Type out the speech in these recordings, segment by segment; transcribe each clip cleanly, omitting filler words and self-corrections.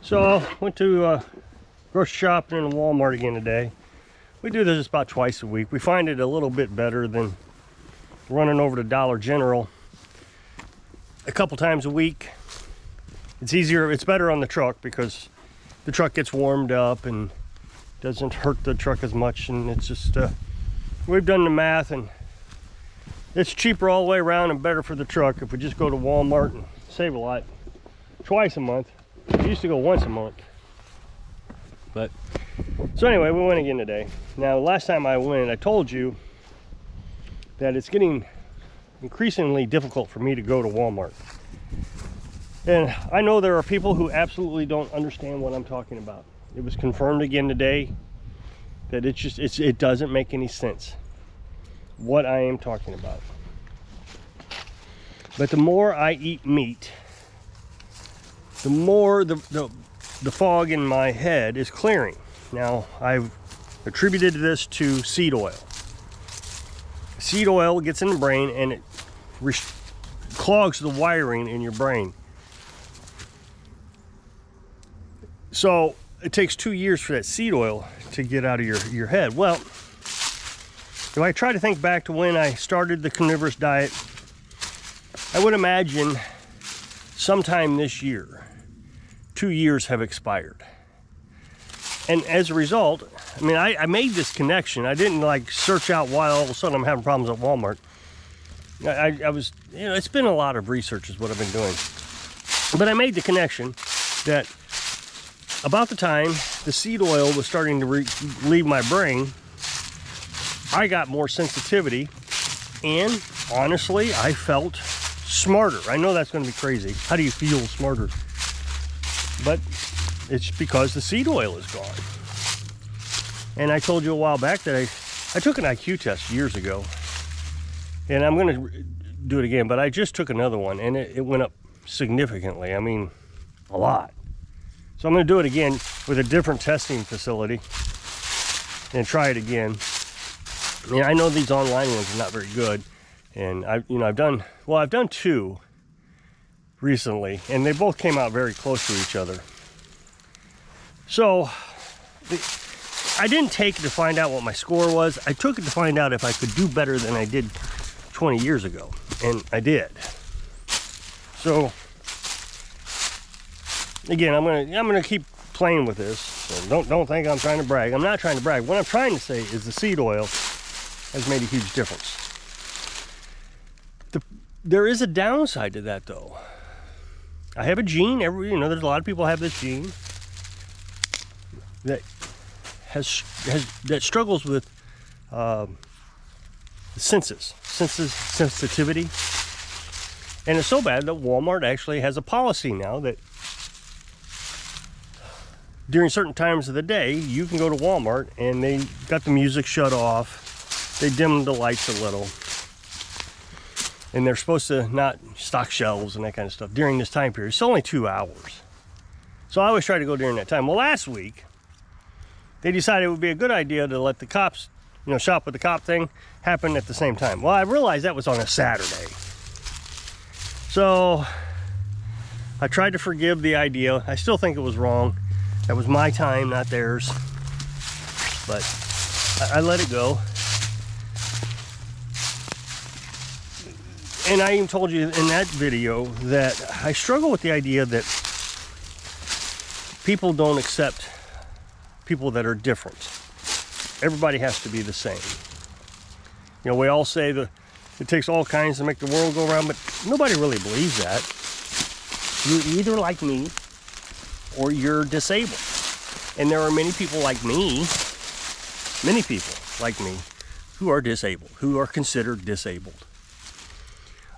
So went to grocery shopping in Walmart again today. We do this about twice a week. We find it a little bit better than running over to Dollar General a couple times a week. It's easier, it's better on the truck because the truck gets warmed up and doesn't hurt the truck as much, and it's just we've done the math and it's cheaper all the way around and better for the truck if we just go to Walmart and save a lot twice a month. We used to go once a month. But so anyway, we went again today. Now last time I went, I told you that it's getting increasingly difficult for me to go to Walmart. And I know there are people who absolutely don't understand what I'm talking about. It was confirmed again today that it doesn't make any sense what I am talking about. But the more I eat meat, the more the fog in my head is clearing. Now, I've attributed this to seed oil. Seed oil gets in the brain and it clogs the wiring in your brain. So it takes 2 years for that seed oil to get out of your head. Well, if I try to think back to when I started the carnivorous diet, I would imagine sometime this year, 2 years have expired. And as a result, I mean, I made this connection. I didn't like search out why all of a sudden I'm having problems at Walmart. I was, you know, it's been a lot of research is what I've been doing. But I made the connection that about the time the seed oil was starting to leave my brain, I got more sensitivity, and honestly, I felt smarter. I know that's going to be crazy. How do you feel smarter? But it's because the seed oil is gone. And I told you a while back that I took an IQ test years ago, and I'm going to do it again, but I just took another one, and it went up significantly. I mean, a lot. So I'm going to do it again with a different testing facility and try it again. I mean, I know these online ones are not very good, and I've done two recently, and they both came out very close to each other. So I didn't take it to find out what my score was. I took it to find out if I could do better than I did 20 years ago, and I did. So again, I'm gonna keep playing with this. So don't think I'm trying to brag. I'm not trying to brag. What I'm trying to say is the seed oil has made a huge difference. There is a downside to that, though. I have a gene. There's a lot of people have this gene that that struggles with sensitivity, and it's so bad that Walmart actually has a policy now that during certain times of the day, you can go to Walmart and they got the music shut off. They dim the lights a little. And they're supposed to not stock shelves and that kind of stuff during this time period. It's only 2 hours. So I always try to go during that time. Well, last week, they decided it would be a good idea to let the cops, shop with the cop thing happen at the same time. Well, I realized that was on a Saturday. So I tried to forgive the idea. I still think it was wrong. That was my time, not theirs. But I let it go. And I even told you in that video that I struggle with the idea that people don't accept people that are different. Everybody has to be the same. We all say that it takes all kinds to make the world go around, but nobody really believes that. You're either like me or you're disabled. And there are many people like me who are disabled, who are considered disabled.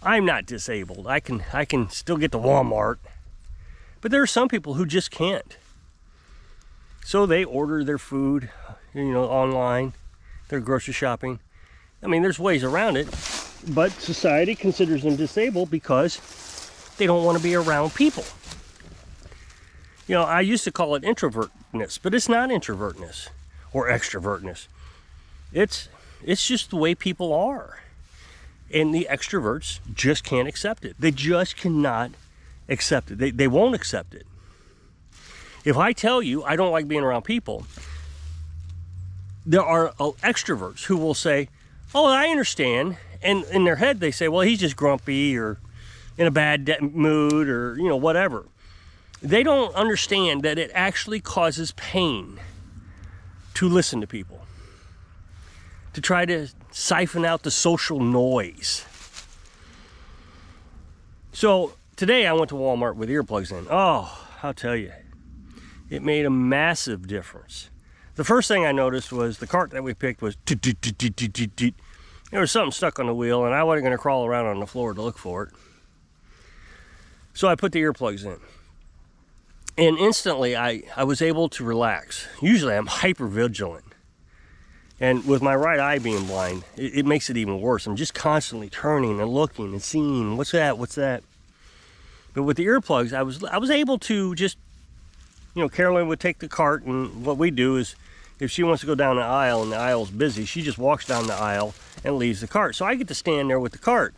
I'm not disabled. I can still get to Walmart, but there are some people who just can't. So they order their food, online, their grocery shopping. I mean, there's ways around it, but society considers them disabled because they don't want to be around people. I used to call it introvertness, but it's not introvertness or extrovertness. It's just the way people are. And the extroverts just can't accept it. They just cannot accept it. They won't accept it. If I tell you I don't like being around people, there are extroverts who will say, oh, I understand. And in their head, they say, well, he's just grumpy or in a bad mood or, you know, whatever. They don't understand that it actually causes pain to listen to people, to try to siphon out the social noise. So today I went to Walmart with earplugs in. Oh, I'll tell you, it made a massive difference. The first thing I noticed was the cart that we picked was there was something stuck on the wheel, and I wasn't going to crawl around on the floor to look for it. So I put the earplugs in. And instantly I was able to relax. Usually I'm hyper vigilant. And with my right eye being blind, it makes it even worse. I'm just constantly turning and looking and seeing, what's that, what's that? But with the earplugs, I was able to just, you know, Carolyn would take the cart, and what we do is, if she wants to go down the aisle and the aisle's busy, she just walks down the aisle and leaves the cart. So I get to stand there with the cart.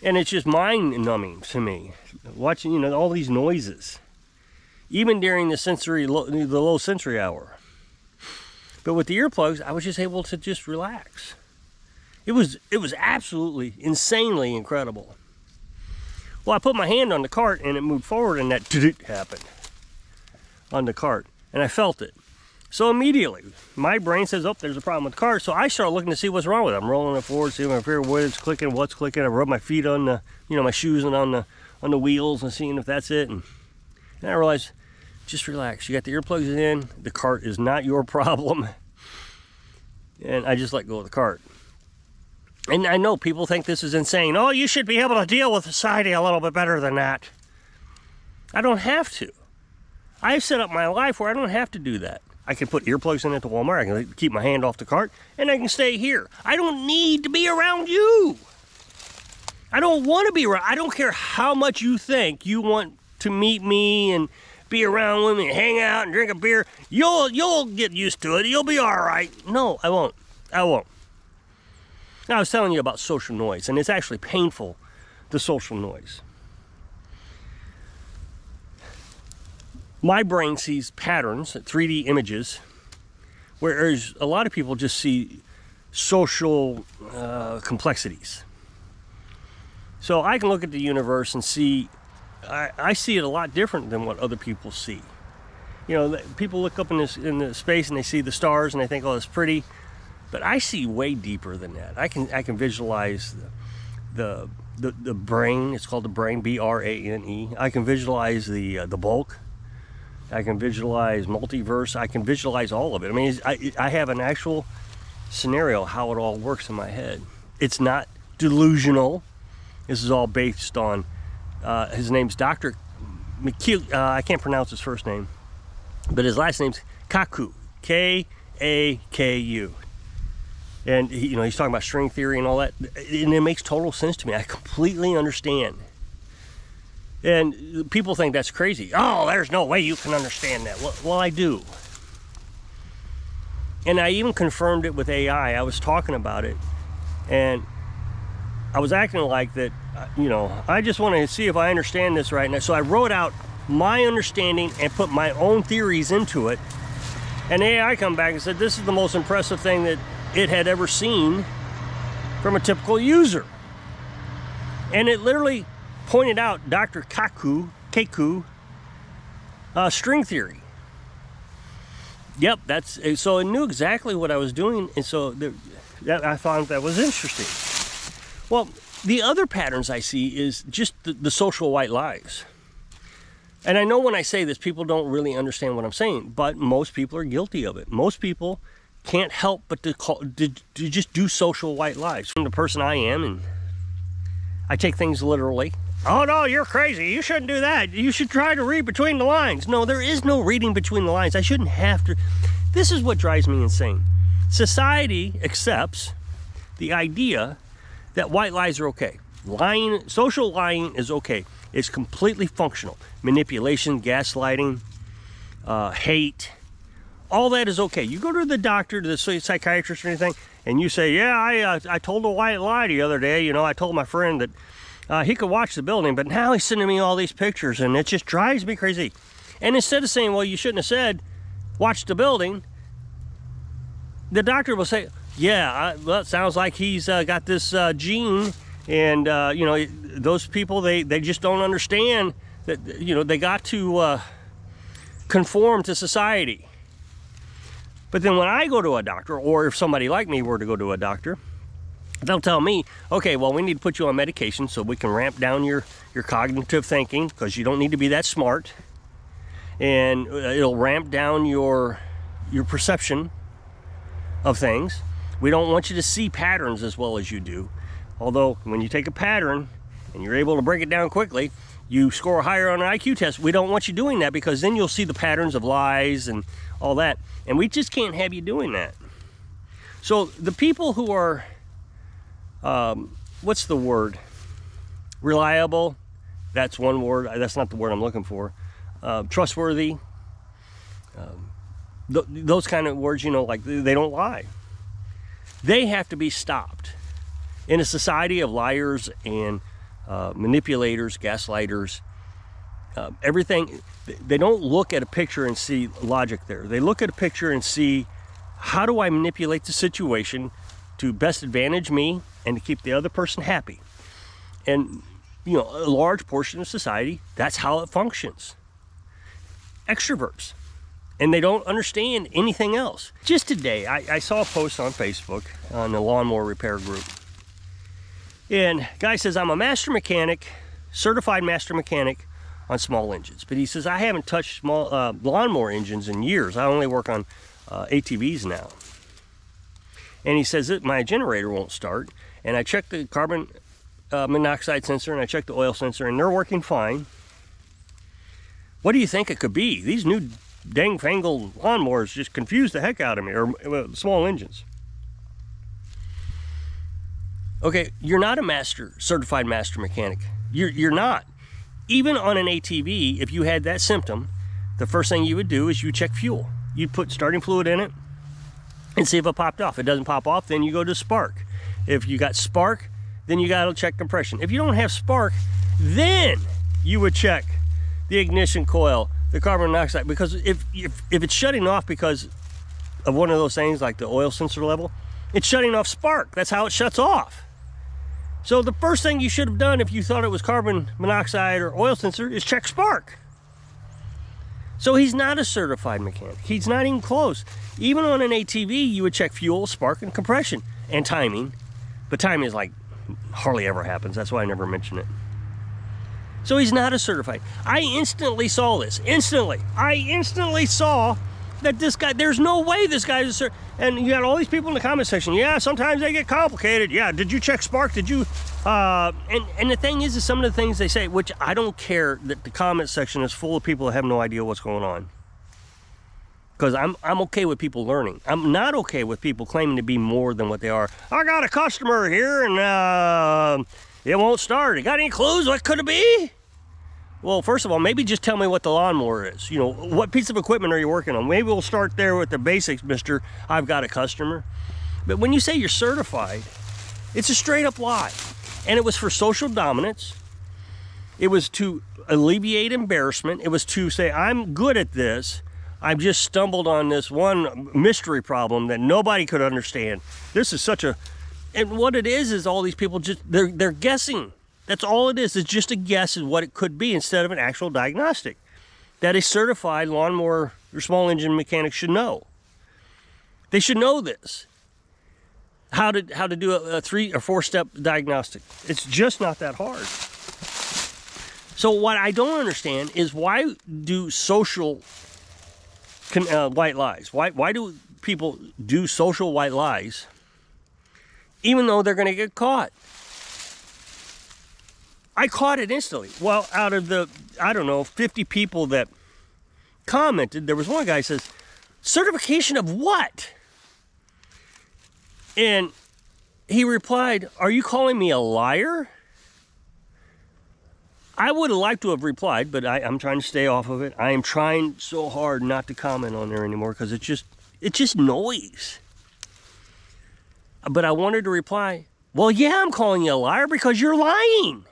And it's just mind-numbing to me, watching, you know, all these noises. Even during the low sensory hour. But with the earplugs, I was just able to just relax. It was absolutely insanely incredible. Well, I put my hand on the cart and it moved forward, and that happened on the cart, and I felt it. So immediately my brain says, oh, there's a problem with the cart. So I start looking to see what's wrong with it. I'm rolling it forward, seeing my favorite what it's clicking, what's clicking. I rub my feet on the, you know, my shoes and on the wheels and seeing if that's it. And I realized, just relax. You got the earplugs in. The cart is not your problem. And I just let go of the cart. And I know people think this is insane. Oh, you should be able to deal with society a little bit better than that. I don't have to. I've set up my life where I don't have to do that. I can put earplugs in at the Walmart. I can keep my hand off the cart, and I can stay here. I don't need to be around you. I don't want to be around. I don't care how much you think you want to meet me and be around with me, hang out and drink a beer. You'll get used to it. You'll be all right. No, I won't. I won't. Now, I was telling you about social noise, and it's actually painful, the social noise. My brain sees patterns, 3D images, whereas a lot of people just see social complexities. So I can look at the universe and see, I see it a lot different than what other people see. You know, people look up in the space and they see the stars and they think, oh, it's pretty. But I see way deeper than that. I can visualize the brain. It's called the brain, B-R-A-N-E. I can visualize the bulk. I can visualize multiverse. I can visualize all of it. I mean, I have an actual scenario how it all works in my head. It's not delusional. This is all based on, his name's Dr. McHugh. I can't pronounce his first name, but his last name's Kaku, K-A-K-U. And he's talking about string theory and all that, and it makes total sense to me. I completely understand. And people think that's crazy. Oh, there's no way you can understand that. Well, I do. And I even confirmed it with AI. I was talking about it, and I was acting like that, I just want to see if I understand this right now. So I wrote out my understanding and put my own theories into it. And AI come back and said, this is the most impressive thing that it had ever seen from a typical user. And it literally pointed out Dr. Keku, string theory. Yep, so it knew exactly what I was doing, and so I thought that was interesting. Well, the other patterns I see is just the social white lies. And I know when I say this, people don't really understand what I'm saying, but most people are guilty of it. Most people can't help but to just do social white lies. I'm the person I am, and I take things literally. Oh no, you're crazy. You shouldn't do that. You should try to read between the lines. No, there is no reading between the lines. I shouldn't have to. This is what drives me insane. Society accepts the idea that white lies are okay. Lying, social lying is okay. It's completely functional. Manipulation, gaslighting, hate, all that is okay. You go to the doctor, to the psychiatrist or anything, and you say, yeah, I told a white lie the other day. I told my friend that he could watch the building, but now he's sending me all these pictures, and it just drives me crazy. And instead of saying, well, you shouldn't have said, watch the building, the doctor will say, yeah, well, it sounds like he's got this gene, and you know, those people, they just don't understand that, you know, they got to conform to society. But then when I go to a doctor, or if somebody like me were to go to a doctor, they'll tell me, okay, well, we need to put you on medication so we can ramp down your cognitive thinking, because you don't need to be that smart, and it'll ramp down your perception of things. We don't want you to see patterns as well as you do. Although when you take a pattern and you're able to break it down quickly, you score higher on an IQ test. We don't want you doing that, because then you'll see the patterns of lies and all that. And we just can't have you doing that. So the people who are, what's the word? Reliable. That's one word. That's not the word I'm looking for. Trustworthy. Those kind of words, you know, like they don't lie. They have to be stopped. In a society of liars and manipulators, gaslighters, everything, they don't look at a picture and see logic there. They look at a picture and see, how do I manipulate the situation to best advantage me and to keep the other person happy? And, you know, a large portion of society, that's how it functions. Extroverts. And they don't understand anything else. Just today, I saw a post on Facebook on the lawnmower repair group. And guy says, I'm a master mechanic, certified master mechanic on small engines. But he says, I haven't touched small lawnmower engines in years. I only work on ATVs now. And he says that my generator won't start. And I checked the carbon monoxide sensor, and I checked the oil sensor, and they're working fine. What do you think it could be? These new dang-fangled lawnmowers just confuse the heck out of me, or small engines. Okay, you're not a certified master mechanic. You're not. Even on an ATV, if you had that symptom, the first thing you would do is you check fuel. You'd put starting fluid in it and see if it popped off. If it doesn't pop off, then you go to spark. If you got spark, then you got to check compression. If you don't have spark, then you would check the ignition coil, the carbon monoxide, because if it's shutting off because of one of those things like the oil sensor level, it's shutting off spark. That's how it shuts off. So the first thing you should have done if you thought it was carbon monoxide or oil sensor is check spark. So he's not a certified mechanic. He's not even close. Even on an ATV, you would check fuel, spark, and compression, and timing. But timing is like hardly ever happens. That's why I never mention it. So he's not a certified. I instantly saw this. I instantly saw that this guy, there's no way this guy is a certified. And you got all these people in the comment section. Yeah, sometimes they get complicated. Yeah, did you check spark? Did you? And the thing is some of the things they say, which I don't care that the comment section is full of people that have no idea what's going on. Because I'm okay with people learning. I'm not okay with people claiming to be more than what they are. I got a customer here and it won't start. You got any clues what could it be? Well, first of all, maybe just tell me what the lawnmower is. You know, what piece of equipment are you working on? Maybe we'll start there with the basics, Mr. I've got a customer. But when you say you're certified, it's a straight up lie. And it was for social dominance. It was to alleviate embarrassment. It was to say, I'm good at this. I've just stumbled on this one mystery problem that nobody could understand. This is such a... And what it is all these people just, they're guessing. That's all it is. It's just a guess at what it could be instead of an actual diagnostic that a certified lawnmower or small engine mechanic should know. They should know this. How to do a 3 or 4 step diagnostic. It's just not that hard. So what I don't understand is, why do social white lies? Why do people do social white lies even though they're going to get caught? I caught it instantly. Well, out of the, I don't know, 50 people that commented, there was one guy who says, certification of what? And he replied, are you calling me a liar? I would have liked to have replied, but I'm trying to stay off of it. I am trying so hard not to comment on there anymore because it's just noise. But I wanted to reply, well, yeah, I'm calling you a liar because you're lying.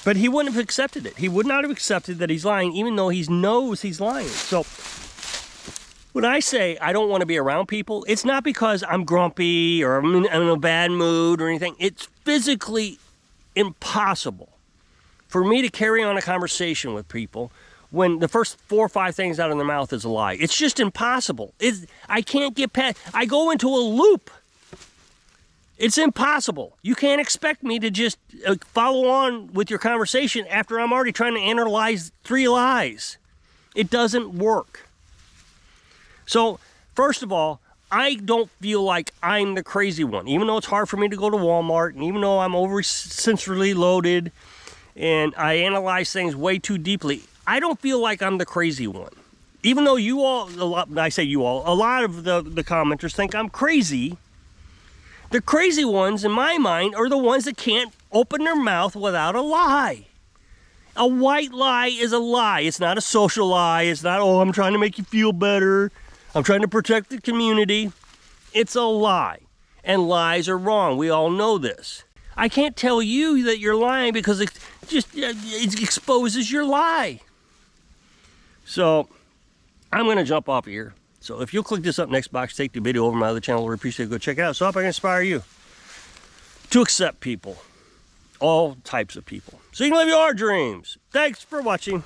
But he wouldn't have accepted it. He would not have accepted that he's lying, even though he knows he's lying. So when I say I don't want to be around people, it's not because I'm grumpy or I'm in a bad mood or anything. It's physically impossible for me to carry on a conversation with people when the first 4 or 5 things out of their mouth is a lie. It's just impossible. I can't get past. I go into a loop. It's impossible. You can't expect me to just follow on with your conversation after I'm already trying to analyze 3 lies. It doesn't work. So, first of all, I don't feel like I'm the crazy one. Even though it's hard for me to go to Walmart, and even though I'm over-sensorily loaded, and I analyze things way too deeply, I don't feel like I'm the crazy one. Even though you all, I say you all, a lot of the commenters think I'm crazy. The crazy ones, in my mind, are the ones that can't open their mouth without a lie. A white lie is a lie. It's not a social lie. It's not, oh, I'm trying to make you feel better. I'm trying to protect the community. It's a lie. And lies are wrong. We all know this. I can't tell you that you're lying because it exposes your lie. So, I'm going to jump off here. So if you'll click this up next box, take the video over my other channel, we'd appreciate it. Go check it out. So I hope I can inspire you to accept people. All types of people. So you can live your dreams. Thanks for watching.